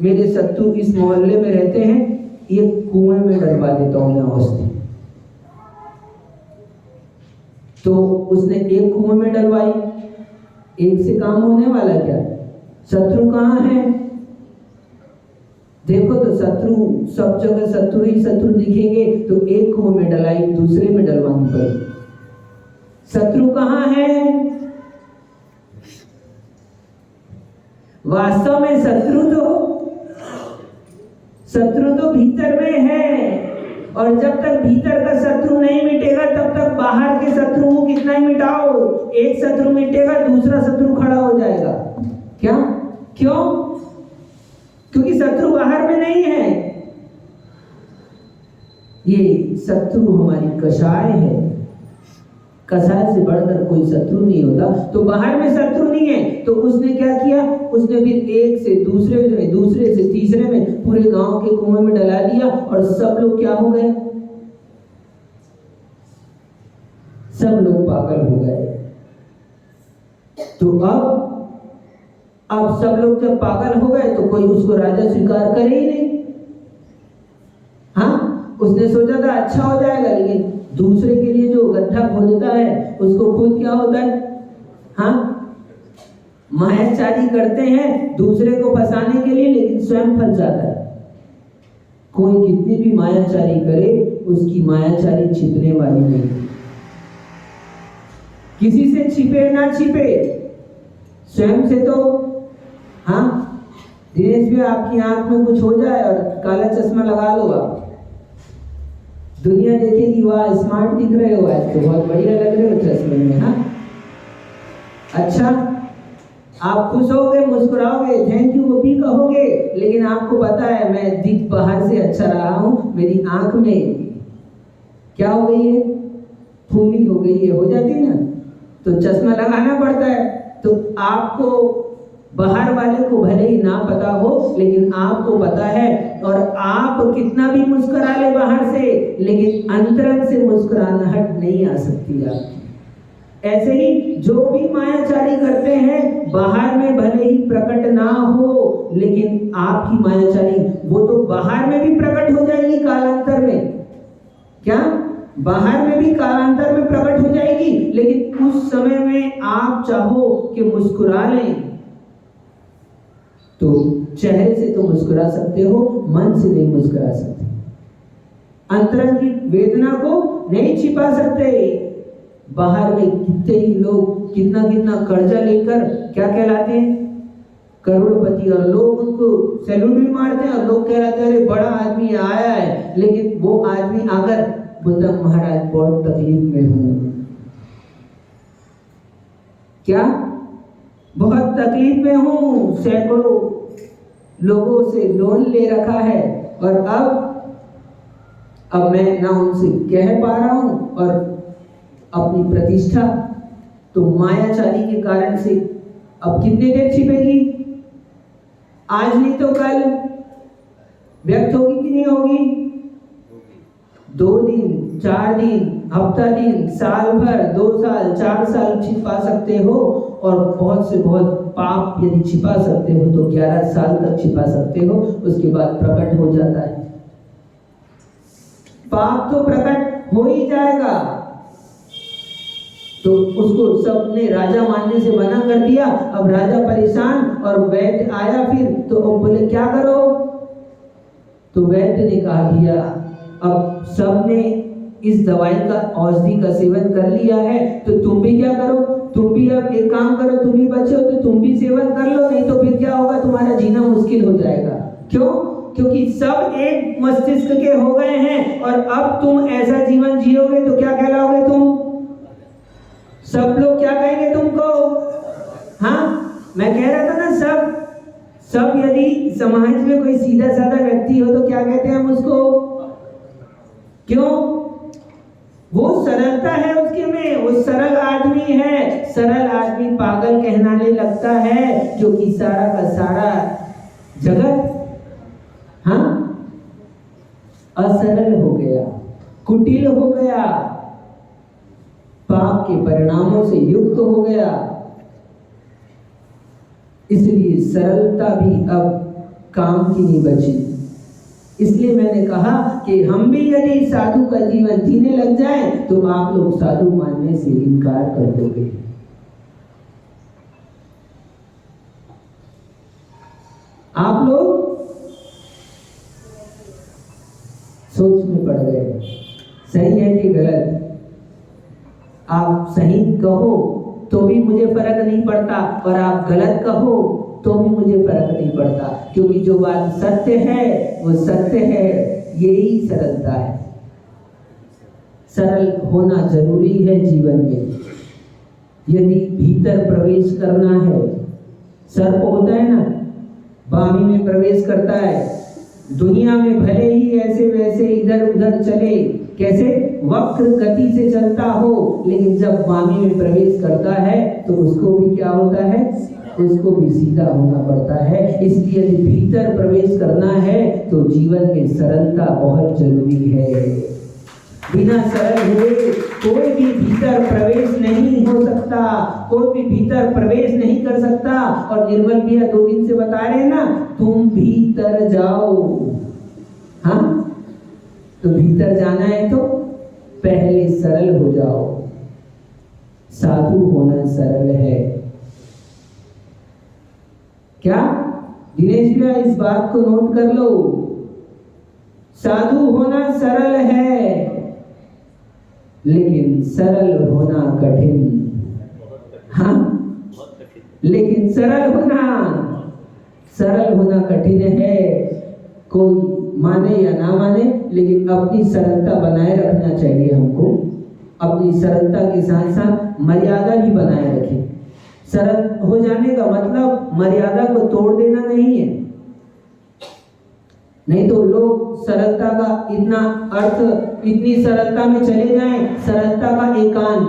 मेरे शत्रु इस मोहल्ले में रहते हैं, ये कुएं में डलवा देता हूं यहाँ औषधि। तो उसने एक कुएं में डलवाई। एक से काम होने वाला क्या? शत्रु कहाँ है? देखो तो शत्रु सब जगह शत्रु ही शत्रु दिखेंगे, तो एक कुएं में डलाई, दूसरे में डलवानी पड़ी। शत्रु कहाँ है? वास्तव में शत्रु तो भीतर में है, और जब तक भीतर का शत्रु नहीं मिटेगा तब तक बाहर के शत्रु को कितना ही मिटाओ, एक शत्रु मिटेगा दूसरा शत्रु खड़ा हो जाएगा। क्या? क्यों? क्योंकि शत्रु बाहर में नहीं है। ये शत्रु हमारी कषाय है। कषाय से बढ़कर कोई शत्रु नहीं होता। तो बाहर में शत्रु नहीं है, तो उसने क्या किया? उसने फिर एक से दूसरे में, दूसरे से तीसरे में, पूरे गांव के कुएं में डला दिया, और सब लोग क्या हो गए? सब लोग पागल हो गए। तो अब सब लोग जब पागल हो गए तो कोई उसको राजा स्वीकार करे ही नहीं। हाँ, उसने सोचा था अच्छा हो जाएगा, लेकिन दूसरे के लिए जो गड्ढा खोदता है उसको खुद क्या होता है? हाँ, मायाचारी करते हैं दूसरे को फंसाने के लिए, लेकिन स्वयं फंस जाता है। कोई कितनी भी मायाचारी करे, उसकी मायाचारी छिपने वाली नहीं। किसी से छिपे ना छिपे, स्वयं से तो। हाँ, दिनेश भी आपकी आंख में कुछ हो जाए और काला चश्मा लगा लो आप, दुनिया देखेगी वाह स्मार्ट दिख रहे हो, आज तो बहुत बढ़िया लग रहे हो चश्मे में। हाँ, अच्छा, आप खुश होगे, मुस्कुराओगे, थैंक यू भी कहोगे, लेकिन आपको पता है मैं दिख बाहर से अच्छा रहा हूं, मेरी आंख में क्या हो गई है? फूली हो गई है, हो जाती ना, तो चश्मा लगाना पड़ता है। तो आपको बाहर वाले को भले ही ना पता हो, लेकिन आपको पता है, और आप कितना भी मुस्कुरा ले बाहर से, लेकिन अंतरंग से मुस्कुराहट नहीं आ सकती आपकी। ऐसे ही जो भी मायाचारी करते हैं, बाहर में भले ही प्रकट ना हो, लेकिन आपकी मायाचारी वो तो बाहर में भी प्रकट हो जाएगी कालांतर में। क्या? बाहर में भी कालांतर में प्रकट हो जाएगी, लेकिन उस समय में आप चाहो कि मुस्कुरा लें तो चेहरे से तो मुस्कुरा सकते हो, मन से नहीं मुस्कुरा सकते। अंतरंग की वेदना को नहीं छिपा सकते। बाहर में कितने ही लोग कितना कितना कर्जा लेकर क्या कहलाते हैं? करोड़पति, और लोग उनको सैल्यूट भी मारते हैं, और लोग कहलाते हैं अरे बड़ा आदमी आया है, लेकिन वो आदमी आकर बोलता महाराज बहुत तकलीफ में हूं। क्या? बहुत तकलीफ में हूं, सैकड़ों लोगों से लोन ले रखा है, और अब मैं ना उनसे कह पा रहा हूं, और अपनी प्रतिष्ठा तो मायाचारी के कारण से अब कितने देर छिपेगी? आज नहीं तो कल व्यक्त होगी कि नहीं होगी? 2 दिन, 4 दिन, हफ्ता दिन, साल भर, 2 साल, 4 साल छिपा सकते हो, और बहुत से बहुत पाप यदि छिपा सकते हो तो 11 साल तक छिपा सकते हो, उसके बाद प्रकट हो जाता है। पाप तो प्रकट हो ही जाएगा। तो उसको सबने राजा मानने से मना कर दिया। अब राजा परेशान, और वैद्य आया फिर, तो वो बोले क्या करो? तो वैद्य ने कहा भैया अब सबने इस दवाई का औषधि का सेवन कर लिया है तो तुम भी क्या करो, तुम भी अब एक काम करो, तुम भी बचे हो तो तुम भी सेवन कर लो, नहीं तो फिर क्या होगा, तुम्हारा जीना मुश्किल हो जाएगा। क्यों? क्योंकि सब एक मस्तिष्क के हो गए हैं और अब तुम ऐसा जीवन जियोगे तो क्या कहलाओगे तुम? सब लोग क्या कहेंगे तुमको? हाँ, मैं कह रहा था ना, सब यदि समाज में कोई सीधा साधा व्यक्ति हो तो क्या कहते हैं हम उसको? क्यों? वो सरलता है उसके में, वो सरल आदमी है। सरल आदमी पागल कहलाने लगता है क्योंकि सारा का सारा जगत असरल हो गया, कुटिल हो गया, पाप के परिणामों से युक्त हो गया। इसलिए सरलता भी अब काम की नहीं बची। इसलिए मैंने कहा कि हम भी यदि साधु का जीवन जीने लग जाए तो आप लोग साधु मानने से इनकार कर दोगे। आप लोग सोच में पड़ गए, सही है कि गलत? आप सही कहो तो भी मुझे फर्क नहीं पड़ता और आप गलत कहो तो भी मुझे फर्क नहीं पड़ता, क्योंकि जो बात सत्य है वो सत्य है। यही सरलता है। सरल होना जरूरी है जीवन में। यदि भीतर प्रवेश करना है, सर्प होता है ना, वामी में प्रवेश करता है, दुनिया में भले ही ऐसे वैसे इधर उधर चले, कैसे वक्र गति से चलता हो, लेकिन जब वामी में प्रवेश करता है तो उसको भी क्या होता है? उसको भी सीधा होना पड़ता है। इसलिए यदि भीतर प्रवेश करना है तो जीवन में सरलता बहुत जरूरी है। बिना सरल हुए कोई भी भीतर प्रवेश नहीं हो सकता, कोई भी भीतर प्रवेश नहीं कर सकता। और निर्मल भैया 2 दिन से बता रहे हैं ना, तुम भीतर जाओ। हाँ, तो भीतर जाना है तो पहले सरल हो जाओ। साधु होना सरल है। क्या दिनेश भैया, इस बात को नोट कर लो, साधु होना सरल है लेकिन सरल होना कठिन। हाँ, लेकिन सरल होना कठिन है। कोई माने या ना माने, लेकिन अपनी सरलता बनाए रखना चाहिए हमको। अपनी सरलता के साथ साथ मर्यादा भी बनाए रखें। सरल हो जाने का मतलब मर्यादा को तोड़ देना नहीं है। नहीं तो लोग सरलता का इतना अर्थ, इतनी सरलता में चले जाएं। सरलता का एकांत,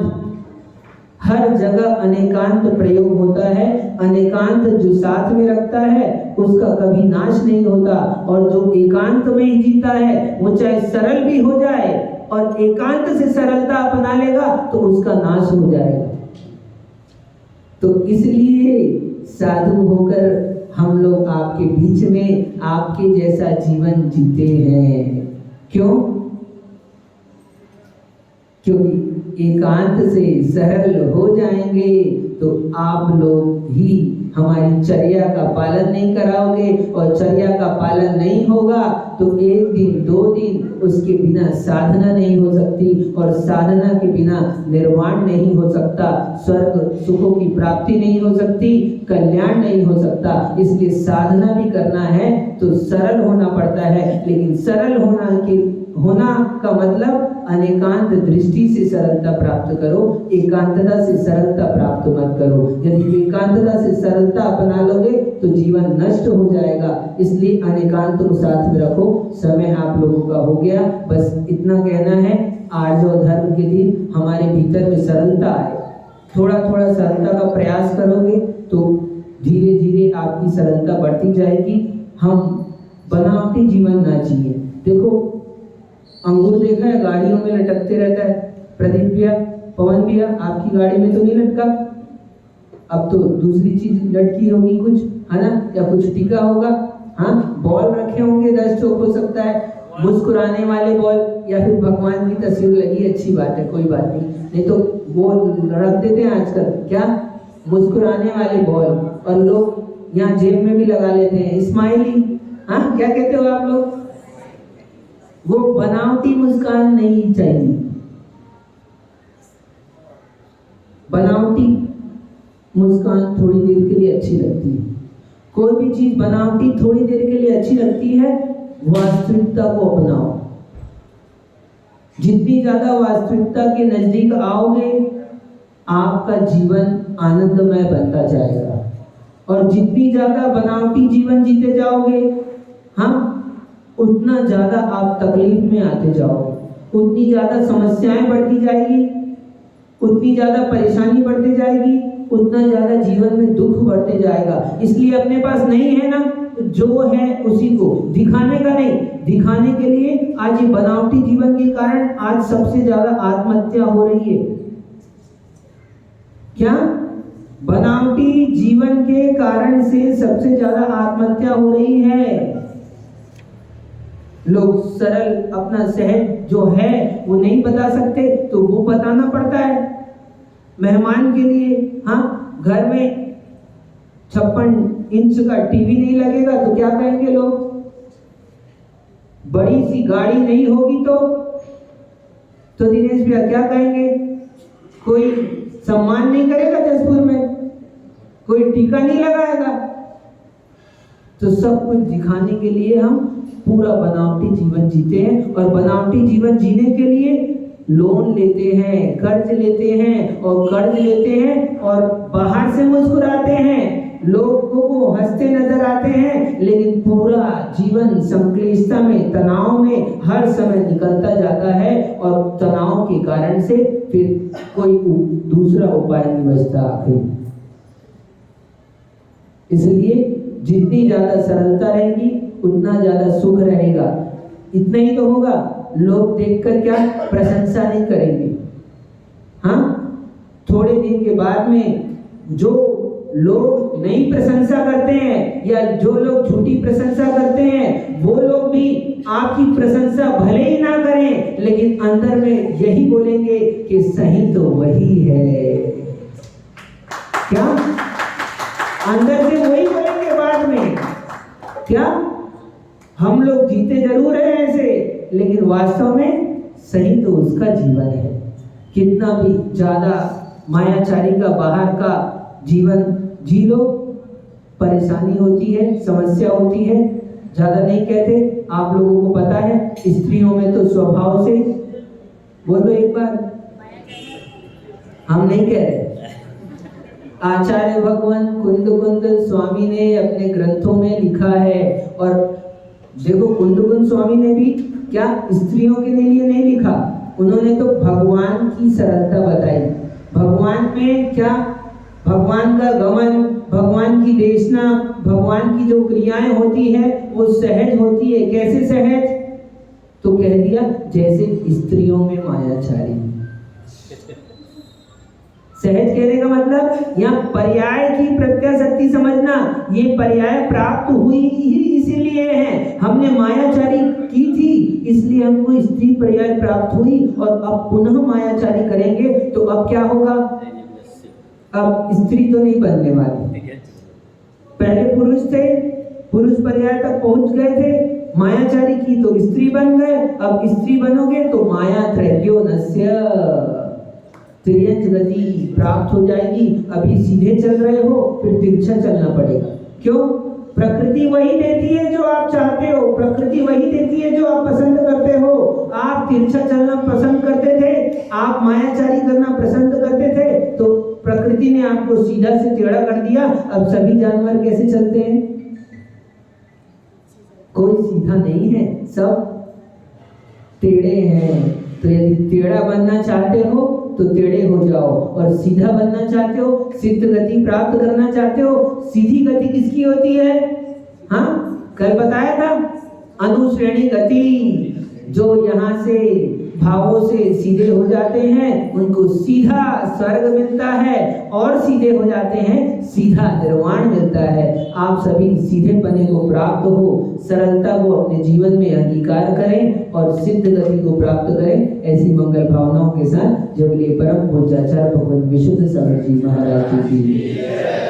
हर जगह अनेकांत प्रयोग होता है। अनेकांत जो साथ में रखता है उसका कभी नाश नहीं होता, और जो एकांत में ही जीता है वो चाहे सरल भी हो जाए और एकांत से सरलता अपना लेगा तो उसका नाश हो जाएगा। तो इसलिए साधु होकर हम लोग आपके बीच में आपके जैसा जीवन जीते हैं। क्यों? क्योंकि एकांत से सरल हो जाएंगे तो आप लोग ही हमारी चर्या का पालन नहीं कराओगे, और चर्या का पालन नहीं होगा तो 1 दिन 2 दिन उसके बिना साधना नहीं हो सकती, और साधना के बिना निर्वाण नहीं हो सकता, स्वर्ग सुखों की प्राप्ति नहीं हो सकती, कल्याण नहीं हो सकता। इसलिए साधना भी करना है तो सरल होना पड़ता है। लेकिन सरल होना का मतलब अनेकांत दृष्टि से सरलता प्राप्त करो, एकांतता से सरलता प्राप्त मत करो। यदि एकांतता से सरलता अपना लोगे तो जीवन नष्ट हो जाएगा। इसलिए अनेकांत को साथ में रखो। समय आप लोगों का हो गया, बस इतना कहना है। आर्य और धर्म के दिन हमारे भीतर में सरलता आए। थोड़ा थोड़ा सरलता का प्रयास करोगे तो धीरे धीरे आपकी सरलता बढ़ती जाएगी। हम बनावटी जीवन ना जिए। देखो, अंगूर देखा है गाड़ियों में लटकते रहता है। प्रदीप भैया, पवन भैया, आपकी गाड़ी में तो नहीं लटका? अब तो दूसरी चीज लटकी होगी कुछ, है ना, या कुछ टिका होगा। हाँ, बॉल रखे होंगे 10 ठोक हो सकता है, मुस्कुराने वाले बॉल, या फिर भगवान की तस्वीर लगी, अच्छी बात है, कोई बात नहीं तो वो रख देते हैं आजकल, क्या मुस्कुराने वाले बॉल, और लोग यहाँ जेब में भी लगा लेते हैं स्माइली। हाँ, क्या कहते हो आप लोग? वो बनावटी मुस्कान नहीं चाहिए। बनावटी मुस्कान थोड़ी देर के लिए अच्छी लगती है, कोई भी चीज बनावटी थोड़ी देर के लिए अच्छी लगती है। वास्तविकता को अपनाओ। जितनी ज्यादा वास्तविकता के नजदीक आओगे, आपका जीवन आनंदमय बनता जाएगा। और जितनी ज्यादा बनावटी जीवन जीते जाओगे, उतना ज्यादा आप तकलीफ में आते जाओगे, उतनी ज्यादा समस्याएं बढ़ती जाएगी, उतनी ज्यादा परेशानी बढ़ती जाएगी, उतना ज्यादा जीवन में दुख बढ़ते जाएगा। इसलिए अपने पास नहीं है ना, जो है उसी को दिखाने का नहीं। दिखाने के लिए आज ये बनावटी जीवन के कारण आज सबसे ज्यादा आत्महत्या हो रही है। क्या? बनावटी जीवन के कारण से सबसे ज्यादा आत्महत्या हो रही है। लोग सरल अपना सहज जो है वो नहीं बता सकते, तो वो बताना पड़ता है मेहमान के लिए। घर में 56 इंच का टीवी नहीं लगेगा तो क्या कहेंगे लोग? बड़ी सी गाड़ी नहीं होगी तो दिनेश भैया क्या कहेंगे? कोई सम्मान नहीं करेगा जसपुर में, कोई टीका नहीं लगाएगा। तो सब कुछ दिखाने के लिए हम पूरा बनावटी जीवन जीते हैं, और बनावटी जीवन जीने के लिए लोन लेते हैं, कर्ज लेते हैं, और कर्ज लेते हैं और बाहर से मुस्कुराते हैं, लोगों को हंसते नजर आते हैं, लेकिन पूरा जीवन संक्लिष्टता में, तनाव में हर समय निकलता जाता है। और तनाव के कारण से फिर कोई दूसरा उपाय नहीं बचता आखिर। इसलिए जितनी ज्यादा सरलता रहेगी उतना ज्यादा सुख रहेगा। इतना ही तो होगा, लोग देखकर क्या प्रशंसा नहीं करेंगे। थोड़े दिन के बाद में जो लोग नई प्रशंसा करते हैं या जो लोग झूठी प्रशंसा करते हैं, वो लोग भी आपकी प्रशंसा भले ही ना करें, लेकिन अंदर में यही बोलेंगे कि सही तो वही है। क्या? अंदर से वही बोलेंगे बाद में। क्या? हम लोग जीते जरूर हैं ऐसे, लेकिन वास्तव में सही तो उसका जीवन है। कितना भी ज्यादा मायाचारी का बाहर का जीवन जी लो, परेशानी होती है, समस्या होती है। ज्यादा नहीं कहते, आप लोगों को पता है स्त्रियों में तो स्वभाव से, बोलो एक बार, हम नहीं कह रहे। आचार्य भगवान कुंद स्वामी ने अपने ग्रंथों में लिखा है, और देखो कुंद स्वामी ने भी क्या स्त्रियों के लिए नहीं लिखा, उन्होंने तो भगवान की सरलता बताई। भगवान में क्या? भगवान का गमन, भगवान की देशना, भगवान की जो क्रियाएं होती है वो सहज होती है। कैसे सहज? तो कह दिया जैसे स्त्रियों में मायाचारी। सहज कहने का मतलब यहाँ पर्याय की प्रत्याशक्ति समझना, ये पर्याय प्राप्त हुई ही इसीलिए है। हमने मायाचारी की थी इसलिए हमको स्त्री पर्याय प्राप्त हुई, और अब पुनः मायाचारी करेंगे तो अब क्या होगा? अब स्त्री तो नहीं बनने वाली। पहले पुरुष थे, पुरुष पर्याय तक पहुंच गए थे, मायाचारी की तो स्त्री बन गए, अब स्त्री बनोगे तो माया त्रैग्योनस्य त्रियंच गति प्राप्त हो जाएगी। अभी सीधे चल रहे हो, फिर तिरछा चलना पड़ेगा। क्यों? प्रकृति वही देती है जो आप चाहते हो, प्रकृति वही देती है जो आप पसंद करते हो। आप तिरछा चलना पसंद करते थे, आप मायाचारी करना पसंद करते थे, तो प्रकृति ने आपको सीधा से टेढ़ा कर दिया। अब सभी जानवर कैसे चलते हैं? कोई सीधा नहीं है, सब टेढ़े हैं। तो यदि टेढ़ा बनना चाहते हो तो टेढ़े हो जाओ, और सीधा बनना चाहते हो, सिद्ध गति प्राप्त करना चाहते हो, सीधी गति किसकी होती है? कल बताया था, अनुश्रेणी गति। जो यहाँ से भावों से सीधे हो जाते हैं उनको सीधा स्वर्ग मिलता है, और सीधे हो जाते हैं सीधा निर्वाण मिलता है। आप सभी सीधेपने को प्राप्त हो, सरलता को अपने जीवन में अंगीकार करें और सिद्ध गति को प्राप्त करें। ऐसी मंगल भावनाओं के साथ जब लिए परम पूज्य आचार्य भगवान विशुद्ध सागर जी महाराज जी की